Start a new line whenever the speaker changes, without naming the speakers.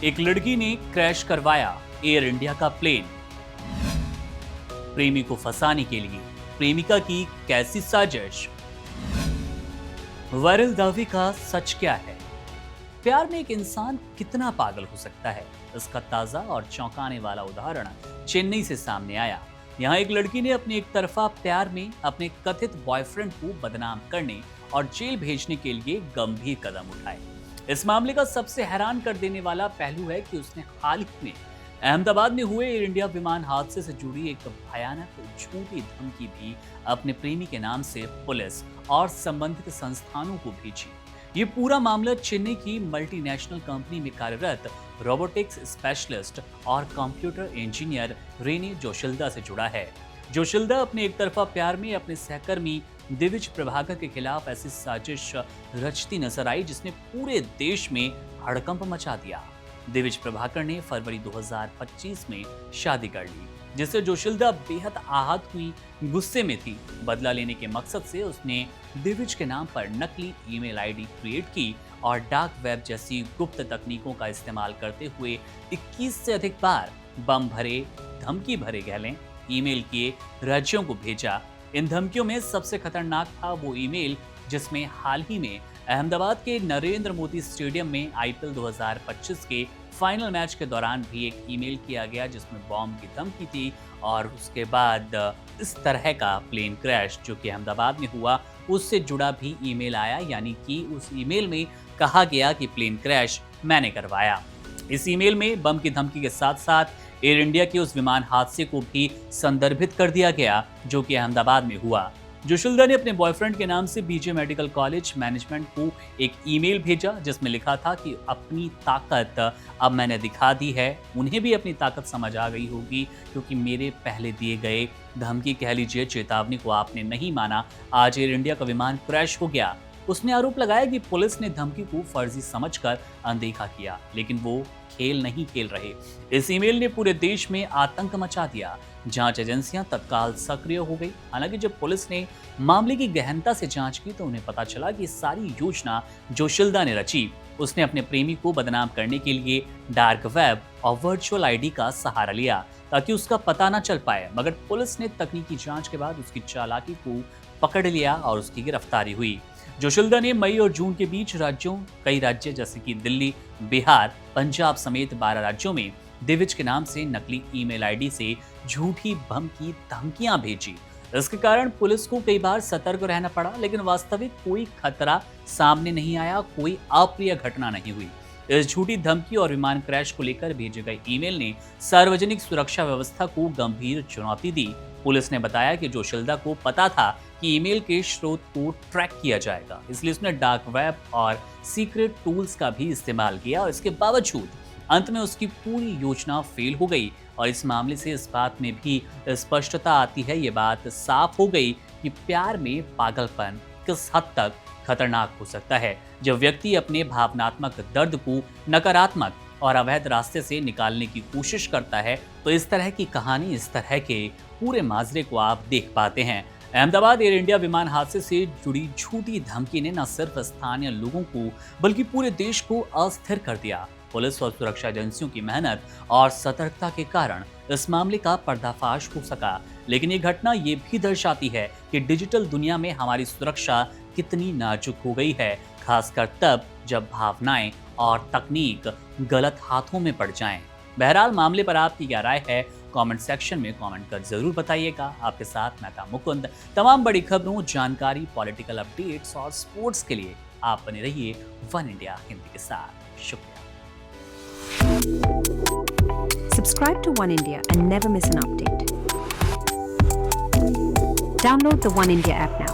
एक लड़की ने क्रैश करवाया एयर इंडिया का प्लेन। प्रेमी को फंसाने के लिए प्रेमिका की कैसी साजिश। वायरल दावे का सच क्या है? प्यार में एक इंसान कितना पागल हो सकता है, इसका ताजा और चौंकाने वाला उदाहरण चेन्नई से सामने आया। यहाँ एक लड़की ने अपने एक तरफा प्यार में अपने कथित बॉयफ्रेंड को बदनाम करने और जेल भेजने के लिए गंभीर कदम उठाए। इस मामले का सबसे हैरान कर देने वाला पहलू है कि उसने हाल ही में अहमदाबाद में हुए एयर इंडिया विमान हादसे से जुड़ी एक भयानक झूठी धमकी भी अपने प्रेमी के नाम से पुलिस और संबंधित संस्थानों को भेजी। ये पूरा मामला चेन्नई की मल्टीनेशनल कंपनी में कार्यरत रोबोटिक्स स्पेशलिस्ट और कंप्यूटर इंजीनियर रेनी जोशिल्दा से जुड़ा है। जोशिल्दा अपने एक तरफा प्यार में अपने सहकर्मी दिविज प्रभाकर के खिलाफ ऐसी साजिश रचती नजर आई जिसने पूरे देश में हड़कंप मचा दिया। दिविज प्रभाकर ने फरवरी 2025 में शादी कर ली, जिससे जोशिल्दा बेहद आहत हुई, गुस्से में थी। बदला लेने के मकसद से उसने दिविज के नाम पर नकली ईमेल आईडी क्रिएट की और डार्क वेब जैसी गुप्त तकनीकों का इस्तेमाल करते हुए 21 से अधिक बार बम भरे, धमकी भरे गहले ईमेल किए राज्यों को भेजा। इन धमकियों में सबसे खतरनाक था वो ईमेल जिसमें हाल ही में अहमदाबाद के नरेंद्र मोदी स्टेडियम में आईपीएल 2025 के फाइनल मैच के दौरान भी एक ईमेल किया गया जिसमें बॉम्ब की धमकी थी। और उसके बाद इस तरह का प्लेन क्रैश जो कि अहमदाबाद में हुआ उससे जुड़ा भी ईमेल आया, यानी कि उस ईमेल में कहा गया कि प्लेन क्रैश मैंने करवाया। इस ईमेल में बम की धमकी के साथ साथ एयर इंडिया के उस विमान हादसे को भी संदर्भित कर दिया गया जो कि अहमदाबाद में हुआ। जोशिल्दा ने अपने बॉयफ्रेंड के नाम से बीजे मेडिकल कॉलेज मैनेजमेंट को एक ईमेल भेजा जिसमें लिखा था कि अपनी ताकत अब मैंने दिखा दी है। उन्हें भी अपनी ताकत समझ आ गई होगी क्योंकि मेरे पहले दिए गए धमकी, कह लीजिए चेतावनी को आपने नहीं माना। आज एयर इंडिया का विमान क्रैश हो गया। उसने आरोप लगाया कि पुलिस ने धमकी को फर्जी समझकर अनदेखा किया, लेकिन वो खेल नहीं खेल रहे। इस ईमेल ने पूरे देश में आतंक मचा दिया। जांच एजेंसियां तत्काल सक्रिय हो गई। हालांकि जब पुलिस ने मामले की गहनता से जांच की तो उन्हें पता चला कि सारी योजना जोशिल्दा ने रची। उसने अपने प्रेमी को बदनाम करने के लिए डार्क वेब और वर्चुअल आईडी का सहारा लिया ताकि उसका पता न चल पाए, मगर पुलिस ने तकनीकी जांच के बाद उसकी चालाकी को पकड़ लिया और उसकी गिरफ्तारी हुई। जोशिल्दा ने मई और जून के बीच कई राज्य जैसे कि दिल्ली, बिहार, पंजाब समेत 12 राज्यों में दिविज के नाम से नकली ईमेल आईडी से झूठी बम की धमकियां भेजी। इसके कारण पुलिस को कई बार सतर्क रहना पड़ा, लेकिन वास्तविक कोई खतरा सामने नहीं आया, कोई अप्रिय घटना नहीं हुई। इस झूठी धमकी और विमान क्रैश को लेकर भेजे गए ईमेल ने सार्वजनिक सुरक्षा व्यवस्था को गंभीर चुनौती दी। पुलिस ने बताया कि जोशिल्दा को पता था कि ईमेल के स्रोत को ट्रैक किया जाएगा, इसलिए उसने डार्क वेब और सीक्रेट टूल्स का भी इस्तेमाल किया और इसके बावजूद अंत में उसकी पूरी योजना फेल हो गई। और इस मामले से इस बात में भी स्पष्टता आती है, ये बात साफ हो गई कि प्यार में पागलपन किस हद तक खतरनाक हो सकता है। जब व्यक्ति अपने भावनात्मक दर्द को नकारात्मक और अवैध रास्ते से निकालने की कोशिश करता है तो इस तरह की कहानी, इस तरह के पूरे माजरे को आप देख पाते हैं। अहमदाबाद एयर इंडिया विमान हादसे से जुड़ी झूठी धमकी ने न सिर्फ स्थानीय लोगों को बल्कि पूरे देश को अस्थिर कर दिया। पुलिस और सुरक्षा एजेंसियों की मेहनत और सतर्कता के कारण इस मामले का पर्दाफाश हो सका, लेकिन ये घटना ये भी दर्शाती है कि डिजिटल दुनिया में हमारी सुरक्षा कितनी नाजुक हो गई है, खासकर तब जब भावनाएं और तकनीक गलत हाथों में पड़ जाएं। बहरहाल मामले पर आपकी क्या राय है, कमेंट सेक्शन में कमेंट कर जरूर बताइएगा। आपके साथ मैं था मुकुंद। तमाम बड़ी खबरों, जानकारी, पॉलिटिकल अपडेट्स और स्पोर्ट्स के लिए आप बने रहिए वन इंडिया हिंदी के साथ। शुक्रिया।
Subscribe to One India and never miss an update. Download the One India app now.